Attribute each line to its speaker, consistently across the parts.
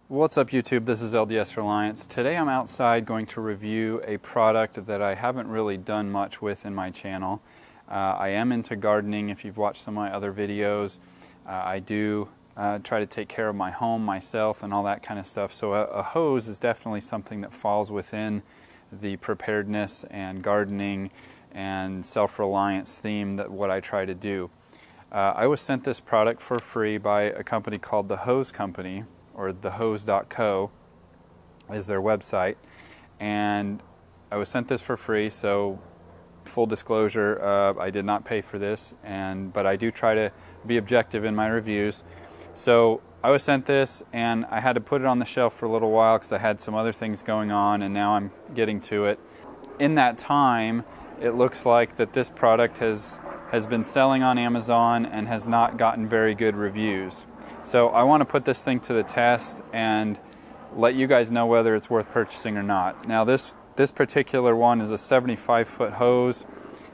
Speaker 1: What's up YouTube, this is LDS Reliance. Today I'm outside going to review a product that I haven't really done much with in my channel. I am into gardening. If you've watched some of my other videos, I do try to take care of my home myself and all that kind of stuff. So a hose is definitely something that falls within the preparedness and gardening and self-reliance theme that what I try to do. I was sent this product for free by a company called The Hose Company, or thehose.co is their website, and I was sent this for free. So full disclosure, I did not pay for this, but I do try to be objective in my reviews. So I was sent this and I had to put it on the shelf for a little while because I had some other things going on, and now I'm getting to it. In that time, it looks like that this product has been selling on Amazon and has not gotten very good reviews. So I want to put this thing to the test and let you guys know whether it's worth purchasing or not. Now this particular one is a 75-foot hose.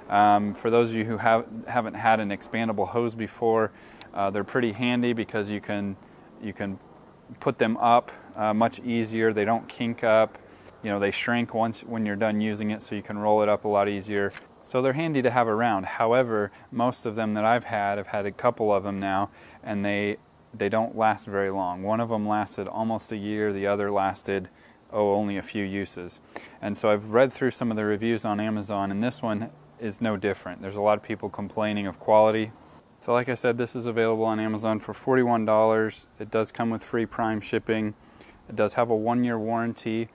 Speaker 1: For those of you who haven't had an expandable hose before, they're pretty handy because you can put them up much easier. They don't kink up. You know, they shrink when you're done using it, so you can roll it up a lot easier. So they're handy to have around. However, most of them that I've had a couple of them now, and they don't last very long. One of them lasted almost a year, the other lasted, only a few uses. And so I've read through some of the reviews on Amazon, and this one is no different. There's a lot of people complaining of quality. So like I said, this is available on Amazon for $41. It does come with free Prime shipping. It does have a 1-year warranty,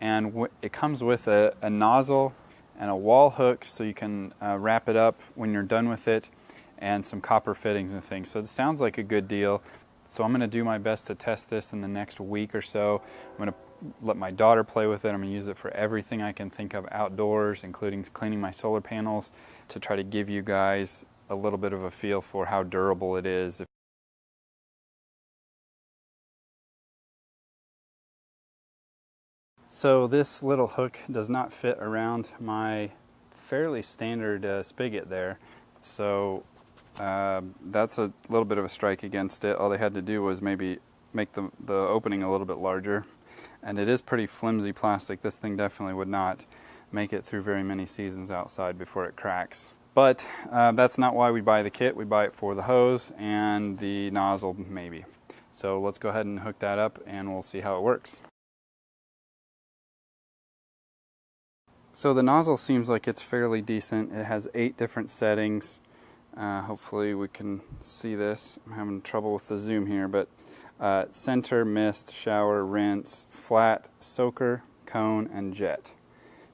Speaker 1: and it comes with a nozzle and a wall hook so you can wrap it up when you're done with it, and some copper fittings and things. So it sounds like a good deal. So I'm going to do my best to test this in the next week or so. I'm going to let my daughter play with it. I'm going to use it for everything I can think of outdoors, including cleaning my solar panels, to try to give you guys a little bit of a feel for how durable it is. So this little hook does not fit around my fairly standard spigot there. So that's a little bit of a strike against it. All they had to do was maybe make the opening a little bit larger. And it is pretty flimsy plastic. This thing definitely would not make it through very many seasons outside before it cracks. But that's not why we buy the kit. We buy it for the hose and the nozzle maybe. So let's go ahead and hook that up and we'll see how it works. So the nozzle seems like it's fairly decent. It has 8 different settings. Hopefully we can see this. I'm having trouble with the zoom here, but center, mist, shower, rinse, flat, soaker, cone, and jet.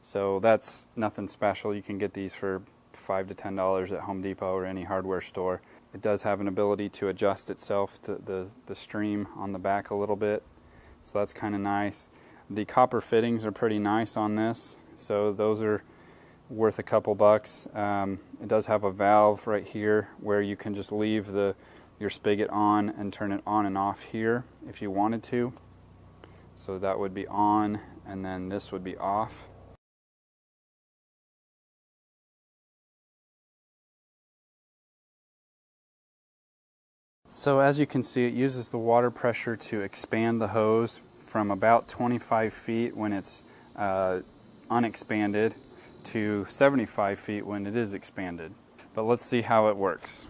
Speaker 1: So that's nothing special. You can get these for $5 to $10 at Home Depot or any hardware store. It does have an ability to adjust itself to the stream on the back a little bit, so that's kind of nice. The copper fittings are pretty nice on this, so those are worth a couple bucks. It does have a valve right here where you can just leave your spigot on and turn it on and off here if you wanted to. So that would be on, and then this would be off. So as you can see, it uses the water pressure to expand the hose from about 25 feet when it's unexpanded to 75 feet when it is expanded. But let's see how it works.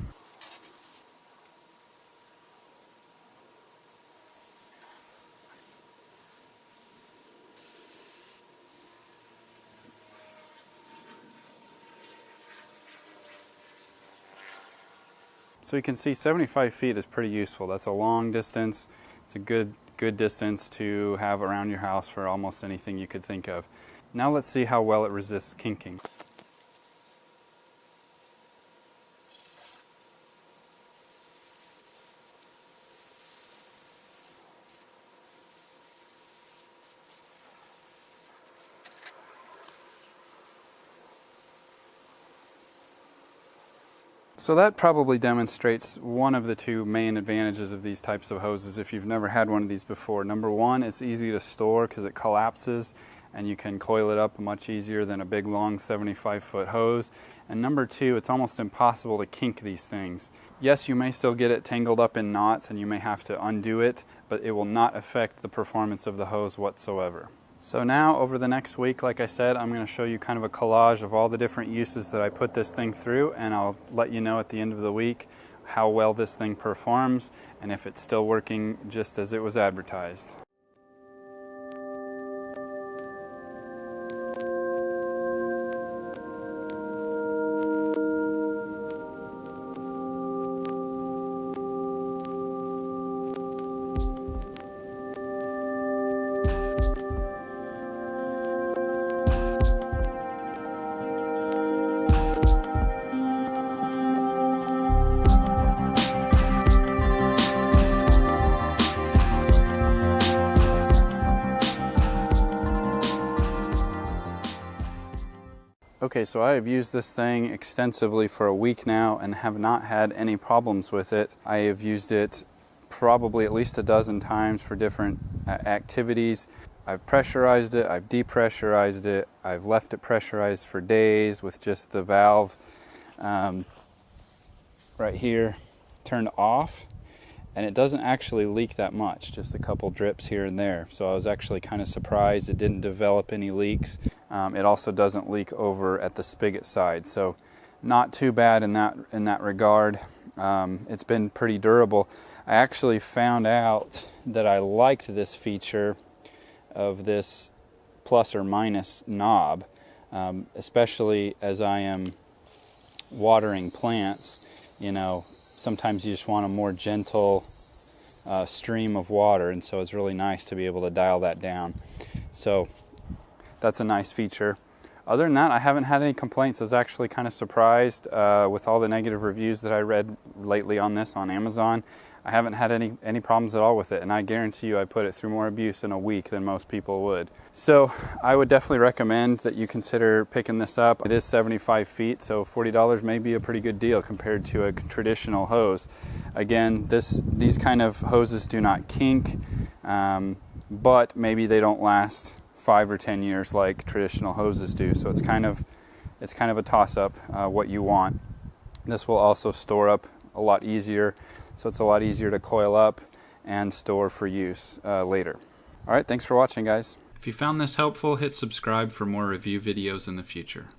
Speaker 1: So you can see 75 feet is pretty useful. That's a long distance. It's a good distance to have around your house for almost anything you could think of. Now let's see how well it resists kinking. So that probably demonstrates one of the 2 main advantages of these types of hoses if you've never had one of these before. Number one, it's easy to store because it collapses and you can coil it up much easier than a big long 75-foot hose. And number two, it's almost impossible to kink these things. Yes, you may still get it tangled up in knots and you may have to undo it, but it will not affect the performance of the hose whatsoever. So now over the next week, like I said, I'm going to show you kind of a collage of all the different uses that I put this thing through, and I'll let you know at the end of the week how well this thing performs and if it's still working just as it was advertised. Okay, so I have used this thing extensively for a week now and have not had any problems with it. I have used it probably at least a dozen times for different activities. I've pressurized it, I've depressurized it, I've left it pressurized for days with just the valve right here turned off, and it doesn't actually leak that much, just a couple drips here and there. So I was actually kind of surprised it didn't develop any leaks. It also doesn't leak over at the spigot side, so not too bad in that regard. It's been pretty durable. I actually found out that I liked this feature of this plus or minus knob, especially as I am watering plants. You know, sometimes you just want a more gentle stream of water, and so it's really nice to be able to dial that down. So that's a nice feature. Other than that, I haven't had any complaints. I was actually kind of surprised with all the negative reviews that I read lately on this on Amazon. I haven't had any problems at all with it, and I guarantee you I put it through more abuse in a week than most people would. So I would definitely recommend that you consider picking this up. It is 75 feet, so $40 may be a pretty good deal compared to a traditional hose. Again, these kind of hoses do not kink, but maybe they don't last 5 or 10 years like traditional hoses do. So it's kind of a toss-up what you want. This will also store up a lot easier, so it's a lot easier to coil up and store for use later. All right, thanks for watching, guys. If you found this helpful, hit subscribe for more review videos in the future.